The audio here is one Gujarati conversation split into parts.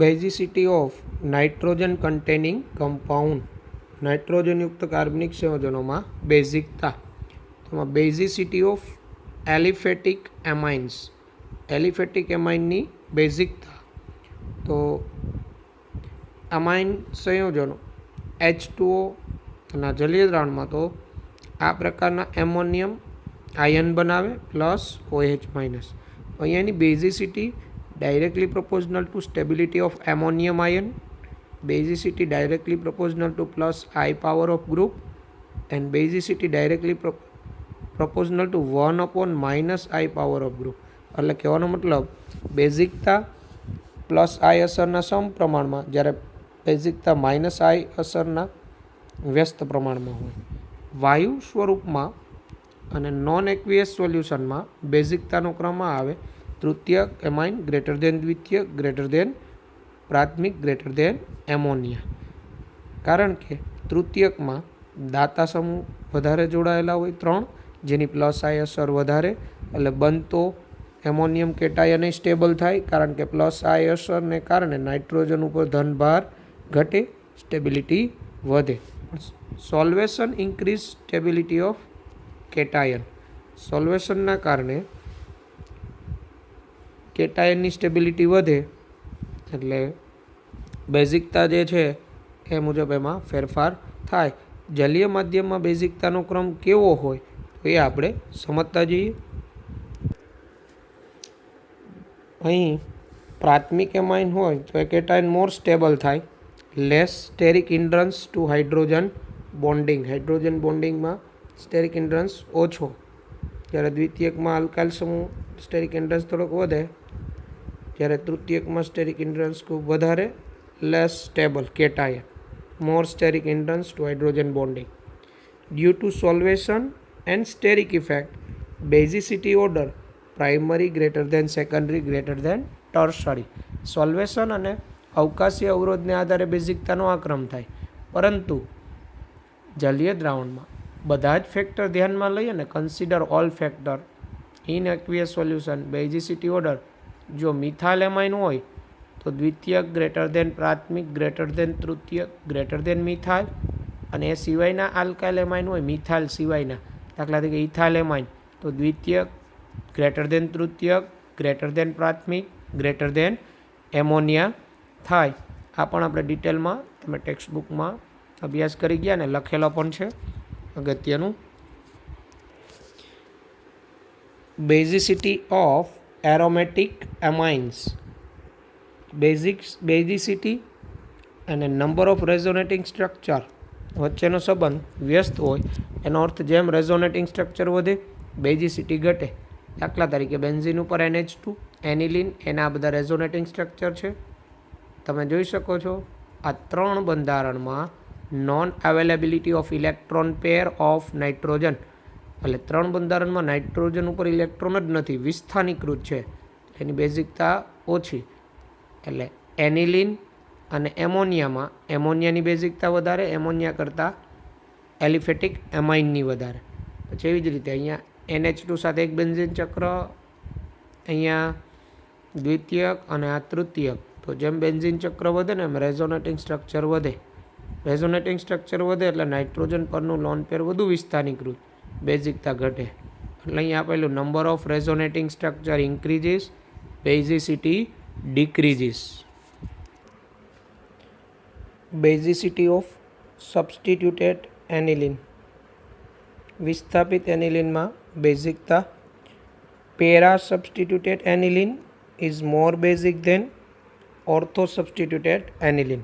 બેઝિસિટી of nitrogen containing compound, nitrogen યુક્ત કાર્બનિક સંયોજનોમાં બેઝિકતા. તેમાં basicity of aliphatic amines, aliphatic એમાઇનની બેઝિકતા. તો અમાઇન સંયોજનો H2O ના જલીય દ્રાવણમાં તો આ પ્રકારના એમોનિયમ આયન બનાવે પ્લસ OH માઇનસ. અહીંયાની basicity directly proportional to stability of ammonium ion, basicity directly proportional to plus I power of group, and basicity directly proportional to 1 upon minus I power of group. એટલે કહેવાનો મતલબ બેઝિકતા પ્લસ આઈ અસરના સમપ્રમાણમાં, જ્યારે બેઝિકતા માઇનસ આઈ અસરના વ્યસ્ત પ્રમાણમાં હોય. વાયુ સ્વરૂપમાં અને નોન એક્વિયસ સોલ્યુશનમાં બેઝિકતાનો ક્રમ આવે તૃતીયક એમાઇન ગ્રેટર દેન દ્વિતીયક ગ્રેટર દેન પ્રાથમિક ગ્રેટર દેન એમોનિયા. કારણ કે તૃતીયકમાં દાતા સમૂહ વધારે જોડાયેલા હોય 3, જેની પ્લસ આઈ અસર વધારે, એટલે બનતો એમોનિયમ કેટાયન સ્ટેબલ થાય, કારણ કે પ્લસ આઈ અસરને કારણે નાઇટ્રોજન ઉપર ધનભાર ઘટે, સ્ટેબિલિટી વધે. સોલ્વેશન ઇન્ક્રીઝ સ્ટેબિલિટી ઓફ કેટાયન, સોલ્વેશનના કારણે કેટાયનની સ્ટેબિલિટી વધે, એટલે બેઝિકતા જે છે એ મુજબ એમાં ફેરફાર થાય. જલીય માધ્યમમાં બેઝિકતાનો ક્રમ કેવો હોય તો એ આપણે સમજતા જઈએ. અહીં પ્રાથમિક એમાઇન હોય તો એ કેટાયન મોર સ્ટેબલ થાય, less steric hindrance to hydrogen bonding, hydrogen બોન્ડિંગમાં સ્ટેરિક ઇન્ડ્રન્સ ઓછો. જ્યારે દ્વિતીયકમાં અલ્કાઇલ સમૂહ સ્ટેરિક ઇન્ડ્રન્સ થોડોક વધે, જ્યારે તૃતીયકમાં સ્ટેરિક ઇન્ડ્રન્સ ખૂબ વધારે, less stable cation, more steric hindrance to hydrogen bonding. Due to solvation and steric effect, basicity order primary greater than secondary greater than tertiary. Solvation અને અવકાશી અવરોધને આધારે બેઝિકતાનો આ ક્રમ થાય, પરંતુ જલીય દ્રાવણમાં બધા જ ફેક્ટર ધ્યાનમાં લઈએ ને, consider all factor in aqueous solution, basicity order જો મિથાઇલ એમાઇન હોય તો દ્વિતીયક ગ્રેટર દેન પ્રાથમિક ગ્રેટર દેન તૃતીયક ગ્રેટર દેન મિથાઇલ, અને એ સિવાયના આલ્કાઇલ એમાઇન હોય મિથાઇલ સિવાયના, દાખલા તરીકે ઇથાઇલ એમાઇન, તો દ્વિતીયક ગ્રેટર દેન તૃતીયક ગ્રેટર દેન પ્રાથમિક ગ્રેટર દેન એમોનિયા થાય. આ પણ આપણે ડિટેલમાં તમે ટેક્સ્ટ બુકમાં અભ્યાસ કરી ગયા ને લખેલો પણ છે. અગત્યનું, બેઝિસિટી ઓફ એરોમેટિક એમાઇન્સ, બેઝિસિટી અને નંબર ઓફ રેઝોનેટિંગ સ્ટ્રક્ચર વચ્ચેનો સંબંધ વ્યસ્ત હોય. એનો અર્થ જેમ રેઝોનેટિંગ સ્ટ્રક્ચર વધે બેઝિસિટી ઘટે. દાખલા તરીકે બેન્ઝીન ઉપર NH2, એનિલિન, એના બધા રેઝોનેટિંગ સ્ટ્રક્ચર છે. તમે જોઈ શકો છો આ 3 બંધારણમાં non availability of electron pair of nitrogen, એટલે 3 બંધારણમાં નાઇટ્રોજન ઉપર ઇલેક્ટ્રોન જ નથી, વિસ્થાનીકૃત છે, એની બેઝિકતા ઓછી. એટલે એનિલિન અને એમોનિયામાં એમોનિયાની બેઝિકતા વધારે, એમોનિયા કરતાં એલિફેટિક એમાઇનની વધારે. પછી એવી જ રીતે અહીંયા NH2 સાથે એક બેન્ઝીન ચક્ર, અહીંયા દ્વિતીયક અને આ તૃતીયક. તો જેમ બેન્ઝીન ચક્ર વધે ને એમ રેઝોનેટિંગ સ્ટ્રક્ચર વધે. રેઝોનેટિંગ સ્ટ્રક્ચર વધે એટલે નાઇટ્રોજન પરનું લોન પેર વધુ વિસ્થાનીકૃત, બેઝિકતા ઘટે. એટલે અહીં આપેલું number of resonating structure increases, basicity decreases. Basicity of substituted aniline, વિસ્થાપિત એનિલિનમાં બેઝિકતા. Para substituted aniline is more basic than ortho substituted aniline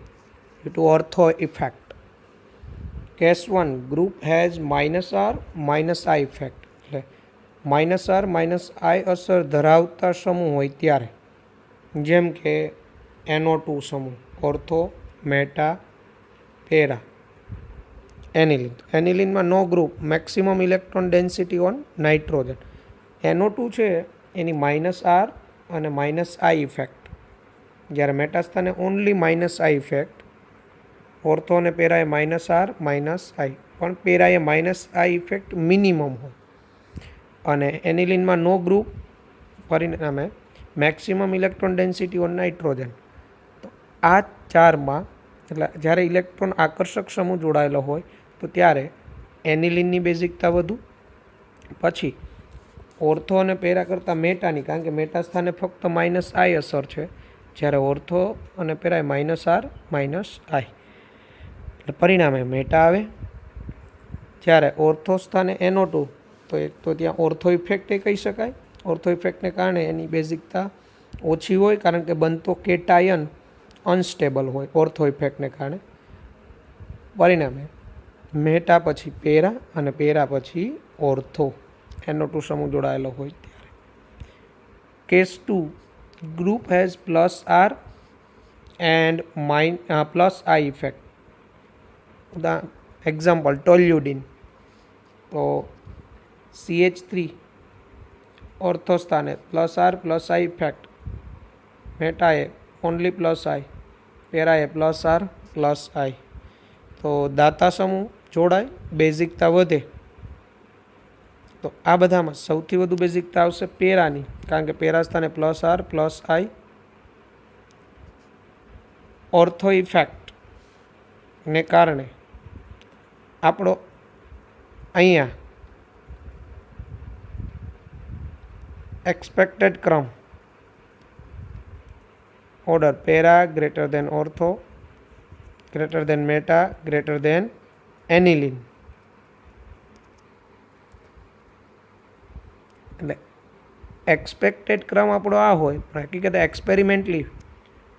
due to ortho effect. Case 1, group has minus R minus I effect. એટલે માઇનસ આર માઇનસ આઈ અસર ધરાવતા સમૂહ હોય ત્યારે, જેમ કે NO2 સમૂહ, ઓર્થો, મેટા, પેરા, એનિલિન. એનિલિનમાં no group, maximum electron density on nitrogen. NO2 છે એની માઇનસ આર અને માઇનસ આઈ ઇફેક્ટ, જ્યારે મેટાસ્થાને only minus I effect. Ortho અને પેરાએ માઇનસ આર માઇનસ આઈ, પણ પેરાએ માઇનસ આઈ ઇફેક્ટ મિનિમમ હોય. અને એનિલિનમાં નો ગ્રુપ, પરિણામે maximum electron density on nitrogen. તો આ ચારમાં એટલે જ્યારે ઇલેક્ટ્રોન આકર્ષક સમૂહ જોડાયેલો હોય તો ત્યારે એનિલિનની બેઝિકતા વધુ, પછી ઓર્થો અને પેરા કરતાં મેટાની, કારણ કે મેટા સ્થાને ફક્ત -I અસર છે, જ્યારે ઓર્થો અને પેરાએ -R-I, એટલે પરિણામે મેટા આવે. જ્યારે ઓર્થો સ્થાને NO2 તો એક તો ત્યાં ઓર્થો ઇફેક્ટ કહી શકાય. ઓર્થો ઇફેક્ટને કારણે એની બેઝિકતા ઓછી હોય, કારણ કે બનતો કેટાયન અનસ્ટેબલ હોય ઓર્થો ઇફેક્ટને કારણે. પરિણામે મેટા પછી પેરા અને પેરા પછી ઓર્થો NO2 સમૂહ જોડાયેલો હોય ત્યારે. Case 2, group has +R and +I effect. Example toluidine. તો CH3 ઓર્થો સ્થાને +R+I ઇફેક્ટ, મેટાએ ઓનલી +I, પેરાએ +R+I. તો દાતા સમૂહ જોડાય, બેઝિકતા વધે. તો આ બધામાં સૌથી વધુ બેઝિકતા આવશે પેરાની, કારણ કે પેરા સ્થાને +R+I. ઓર્થો ઇફેક્ટને કારણે આપણો અહીંયા એક્સપેક્ટેડ ક્રમ order para greater than ortho greater than meta greater than aniline. એટલે એક્સપેક્ટેડ ક્રમ આપણો આ હોય, પણ હકીકતે experimentally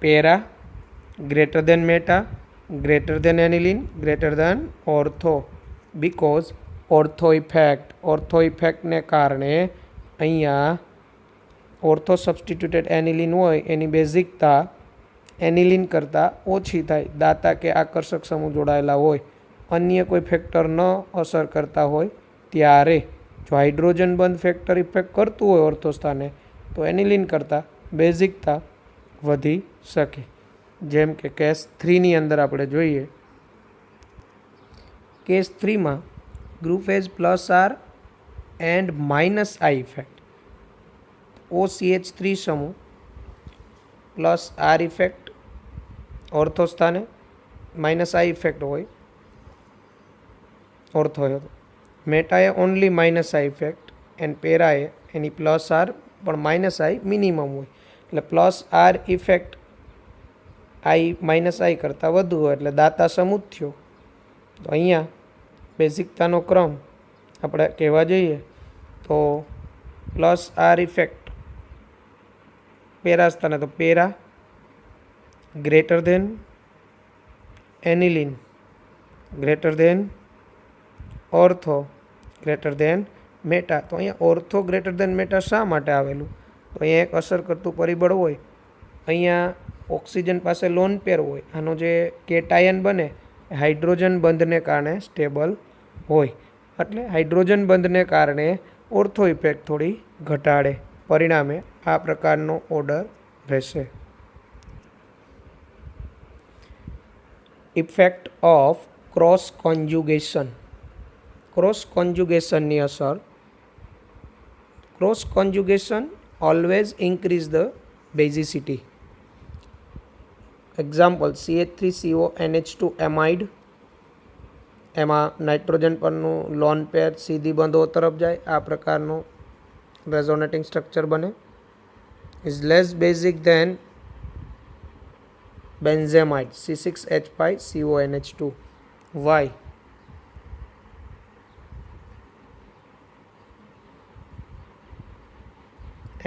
para greater than meta greater than aniline greater than ortho, because ortho ઇફેક્ટને કારણે અહીંયા ઓર્થો સબસ્ટિટ્યુટેડ એનિલિન હોય એની બેઝિકતા એનિલિન કરતાં ઓછી થાય. દાતા કે આકર્ષક સમૂહ જોડાયેલા હોય, અન્ય કોઈ ફેક્ટર ન અસર કરતા હોય ત્યારે જો હાઇડ્રોજન બંધ ફેક્ટર ઇફેક્ટ કરતું હોય ઓર્થો સ્થાને તો એનિલિન કરતાં બેઝિકતા વધી શકે. જેમ કે કેસ 3ની અંદર આપણે જોઈએ. કેસ 3માં group has +R and -I effect. OCH3 સમૂહ +R ઇફેક્ટ ઓર્થો સ્થાને, -I ઇફેક્ટ હોય ઓર્થો, મેટાએ ઓનલી -I ઇફેક્ટ એન્ડ પેરાએ એની +R પણ -I મિનિમમ હોય. એટલે +R ઇફેક્ટ -I કરતાં વધુ હોય એટલે દાતા સમૂહ થયો. તો અહીંયા બેઝિકતાનો ક્રમ આપણે કહેવા જઈએ તો +R ઇફેક્ટ પેરા સ્થાને તો para greater than aniline greater than ortho greater than meta. તો અહીંયા ઓર્થો ગ્રેટર દેન મેટા શા માટે આવેલું? તો અહીંયા એક અસર કરતું પરિબળ હોય. અહીંયા ઓક્સિજન પાસે લોન પેર હોય, આનો જે કેટાયન બને હાઇડ્રોજન બંધને કારણે સ્ટેબલ હોય, એટલે હાઇડ્રોજન બંધને કારણે ઓર્થો ઇફેક્ટ થોડી ઘટાડે. પરિણામે આ પ્રકારનો ઓર્ડર રહેશે. Effect of cross conjugation. Cross કોન્જ્યુગેશનની અસર. Cross conjugation always increase the basicity. Example CH3CO NH2 amide. એમાં નાઇટ્રોજન પરનું લોન પેર સીધી બંધો તરફ જાય, આ પ્રકારનું રેઝોનેટિંગ સ્ટ્રક્ચર બને. Is less basic than benzamide C6H5CONH2. Why?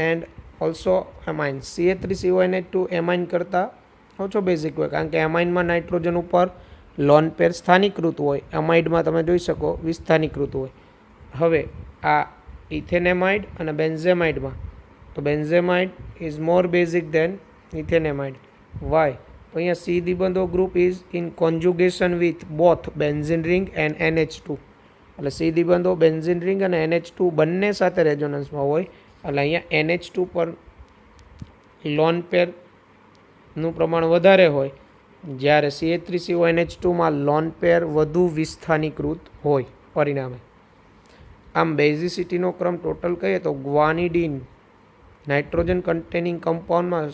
And also amine CH3CONH2 amine કરતાં ઓછો બેઝિક હોય, કારણ કે એમાઇનમાં નાઇટ્રોજન ઉપર લોન પેર સ્થાનીકૃત હોય, એમાઇડમાં તમે જોઈ શકો વિસ્થાનીકૃત હોય. હવે આ ઇથેનેમાઇડ અને બેન્ઝેમાઇડમાં તો benzamide is more basic than ethanamide. Why? તો અહીંયા C દ્વિબંધો group is in conjugation with both benzene ring and NH2. એટલે C દ્વિબંધો બેન્ઝીન રિંગ અને NH2 બંને સાથે રેઝોનન્સમાં હોય, એટલે અહીંયા NH2 પર લોન પેરનું પ્રમાણ વધારે હોય, જ્યારે CH3CONH2માં લોન પેર વધુ વિસ્થાનીકૃત હોય. પરિણામે આમ બેઝિસિટીનો ક્રમ ટોટલ કહીએ તો ગ્વાનિડીન nitrogen containing કમ્પાઉન્ડમાં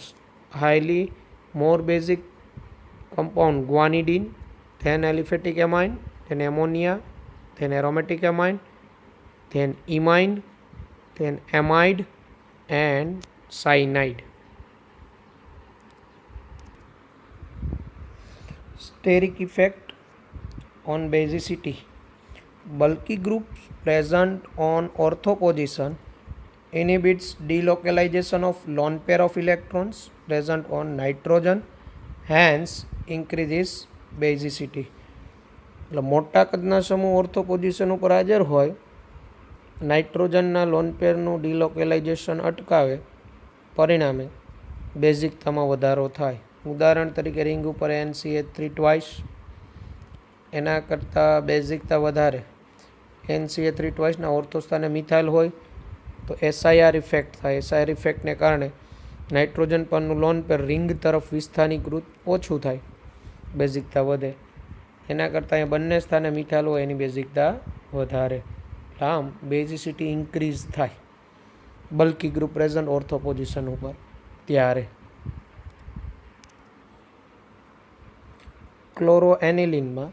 highly more basic compound guanidine, then aliphatic amine, then ammonia, then aromatic amine, then imine, then amide and cyanide. Steric effect on basicity. Bulky groups present on ortho position inhibits delocalization of lone pair of electrons present on nitrogen, hence increases basicity. એટલે મોટા કદના સમૂહ ઓર્થો પોઝિશન ઉપર હાજર હોય, નાઇટ્રોજનના લોન પેરનું ડિલોકેલાઇઝેશન અટકાવે, પરિણામે બેઝિકતામાં વધારો થાય. ઉદાહરણ તરીકે રિંગ ઉપર NCH3 ટ્વાઇસ, એના કરતાં બેઝિકતા વધારે. NCH3 ટ્વાઇસના ઓર્થો સ્થાને મિથાઇલ હોય તો SIR ઇફેક્ટ થાય. SIR ઇફેક્ટને કારણે નાઇટ્રોજન પરનું લોન પેર રિંગ તરફ વિસ્થાનીકૃત ઓછું થાય, બેઝિકતા વધે. એના કરતાં અહીંયા બંને સ્થાને મિથાઇલ હોય એની બેઝિકતા વધારે. આમ બેઝિસિટી ઇન્ક્રીઝ થાય bulky group present ortho position ઉપર ત્યારે. ક્લોરોએનિલિનમાં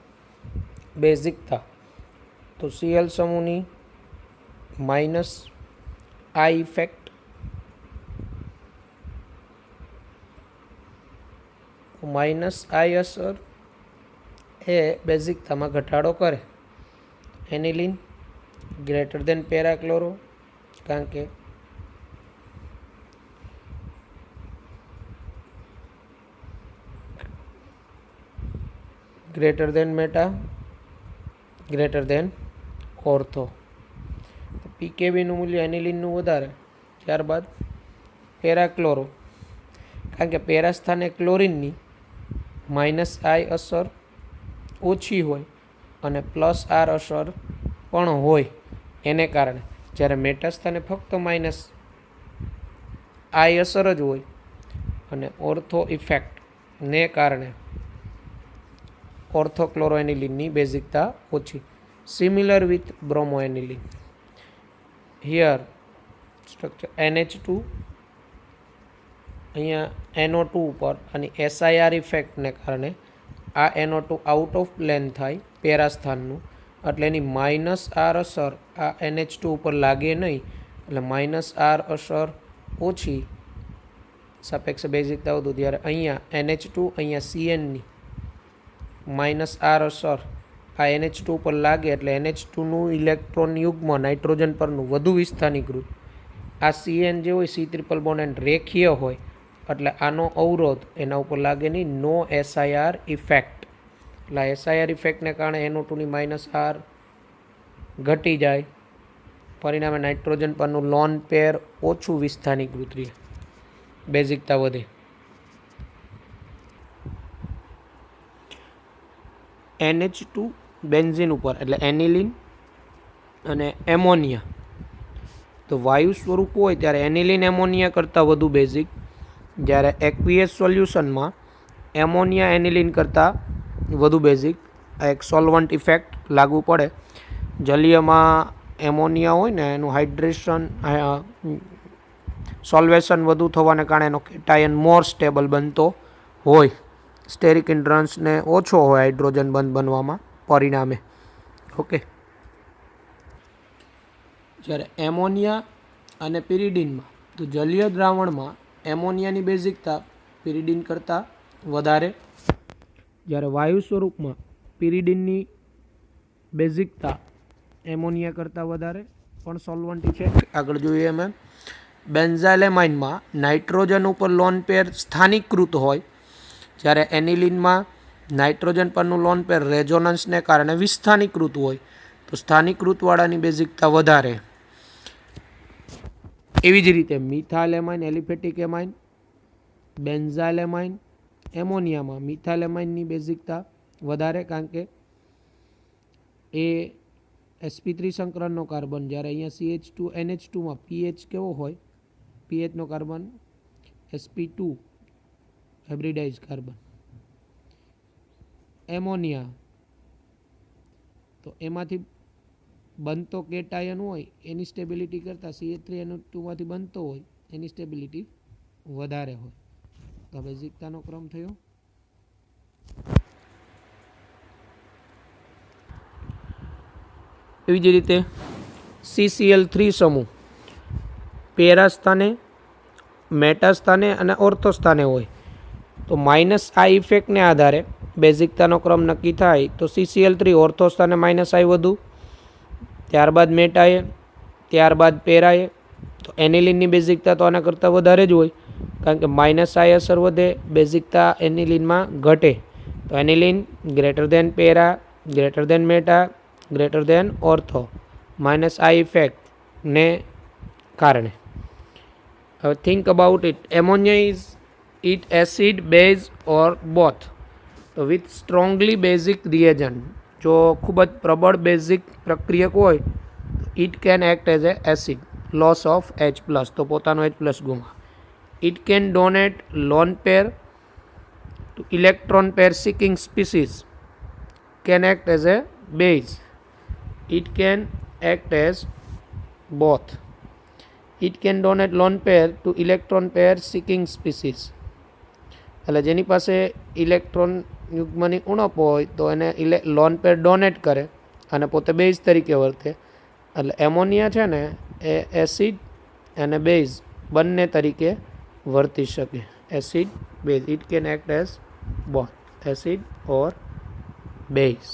બેઝિકતા તો Cl સમૂહની minus I effect, minus I અસર એ બેઝિકતામાં ઘટાડો કરે. એનિલિન ગ્રેટર દેન પેરાક્લોરો, કારણ કે greater than meta, greater than ortho. પીકેબીનું મૂલ્ય એનિલિનનું વધારે, ત્યારબાદ પેરાક્લોરો, કારણ કે પેરા સ્થાને ક્લોરિનની માઇનસ I અસર ઓછી હોય અને પ્લસ R અસર પણ હોય એને કારણે. જ્યારે મેટા સ્થાને ફક્ત માઇનસ I અસર જ હોય અને ઓર્થો ઇફેક્ટને કારણે ઓર્થોક્લોરોએનિલિનની બેઝિકતા ઓછી. Similar with bromoaniline. Here structure NH2, અહીંયા NO2 ઉપર અને SIR ઇફેક્ટને કારણે આ NO2 આઉટ ઓફ પ્લેન થાય પેરા સ્થાનનું, એટલે એની માઇનસ R અસર આ NH2 ઉપર લાગે નહીં, એટલે માઇનસ R અસર ઓછી, સાપેક્ષ બેઝિકતા વધુ. ત્યારે અહીંયા NH2, અહીંયા CNની માઇનસ R અસર આ NH2 ઉપર લાગે એટલે NH2નું ઇલેક્ટ્રોન યુગ્મ નાઇટ્રોજન પરનું વધુ વિસ્થાનીકૃત. આ CN જે હોય C ટ્રિપલ બોન્ડ એન્ડ રેખીય હોય, એટલે આનો અવરોધ એના ઉપર લાગે નહીં, નો SIR ઇફેક્ટ. એટલે SIR ઇફેક્ટને કારણે NO2ની માઇનસ R ઘટી જાય, પરિણામે નાઇટ્રોજન પરનું લોન પેર ઓછું વિસ્થાનીકૃત રહે, બેઝિકતા વધે. NH2 બેન્ઝિન ઉપર એટલે એનિલિન અને એમોનિયા, તો વાયુ સ્વરૂપ હોય ત્યારે એનિલિન એમોનિયા કરતાં વધુ બેઝિક, જ્યારે એક્વિયસ સોલ્યુશનમાં એમોનિયા એનિલિન કરતાં વધુ બેઝિક. આ એક સોલ્વન્ટ ઇફેક્ટ લાગુ પડે. જલીયમાં એમોનિયા હોય ને એનું હાઇડ્રેશન સોલ્વેશન વધુ થવાને કારણે એનો કેટાયન મોર સ્ટેબલ બનતો હોય, સ્ટેરિક ઇન્ડ્રન્સને ઓછો હોય હાઇડ્રોજન બંધ બનવામાં પરિણામે. ઓકે, જ્યારે એમોનિયા અને પિરિડિનમાં, તો જલીય દ્રાવણમાં એમોનિયાની બેઝિકતા પિરિડિન કરતાં વધારે, જ્યારે વાયુ સ્વરૂપમાં પિરિડિનની બેઝિકતા એમોનિયા કરતાં વધારે, પણ સોલ્વન્ટ ઇફેક્ટ આગળ જોઈએ એમ. બેન્ઝાઇલેમાઇનમાં નાઇટ્રોજન ઉપર લોન પેર સ્થાનીકૃત હોય, જ્યારે એનિલિનમાં નાઇટ્રોજન પરનું લોન પેર રેઝોનન્સને કારણે વિસ્થાનીકૃત હોય, તો સ્થાનીકૃતવાળાની બેઝિકતા વધારે. એવી જ રીતે મિથાઇલેમાઇન, એલિફેટિક એમાઇન, બેન્ઝાઇલેમાઇન, એમોનિયામાં મિથાઇલેમાઇનની બેઝિકતા વધારે, કારણ કે એ sp3 સંકરણનો કાર્બન, જ્યારે અહીંયા CH2 NH2માં pH કેવો હોય, pHનો કાર્બન sp2 હાઇબ્રિડાઇઝ કાર્બન. એમોનિયા તો એમાંથી બનતો કેટાયન હોય એની સ્ટેબિલિટી કરતાં CH3NH2માંથી બનતો હોય એની સ્ટેબિલિટી વધારે હોય. તો બેઝિકતાનો ક્રમ થયો. એવી જ રીતે CCl3 સમૂહ પેરા સ્થાને, મેટા સ્થાને અને ઓર્થો સ્થાને હોય તો માઇનસ આ ઇફેક્ટને આધારે બેઝિકતાનો ક્રમ નક્કી થાય તો CCl3 ઓર્થો સ્થાને માઇનસ આઈ વધુ, ત્યારબાદ મેટાએ, ત્યારબાદ પેરાએ. તો એનિલિનની બેઝિકતા તો આના કરતાં વધારે જ હોય કારણ કે માઇનસ આઈ અસર વધે, બેઝિકતા એનિલિનમાં ઘટે. તો aniline greater than para, greater than meta, greater than ortho, minus I ઇફેક્ટને કારણે. હવે think about it. Ammonia is it acid, base or both? તો વિથ સ્ટ્રોંગલી બેઝિક રિએજન્ટ, જો ખૂબ જ પ્રબળ બેઝિક પ્રક્રિયક હોય it can act as a acid, loss of H+, તો પોતાનો H+ ગુમા. It can donate lone pair to electron pair seeking species, can act as a base. It can act as both. It can donate lone pair to electron pair seeking species, એટલે જેની પાસે ઇલેક્ટ્રોન યુગ્મની ઉણપ હોય તો એને લોન પેર ડોનેટ કરે અને પોતે બેઝ તરીકે વર્તે. એટલે એમોનિયા છે ને એ એસિડ અને બેઝ બંને તરીકે વર્તી શકે. Acid, base. It can act as both acid or base.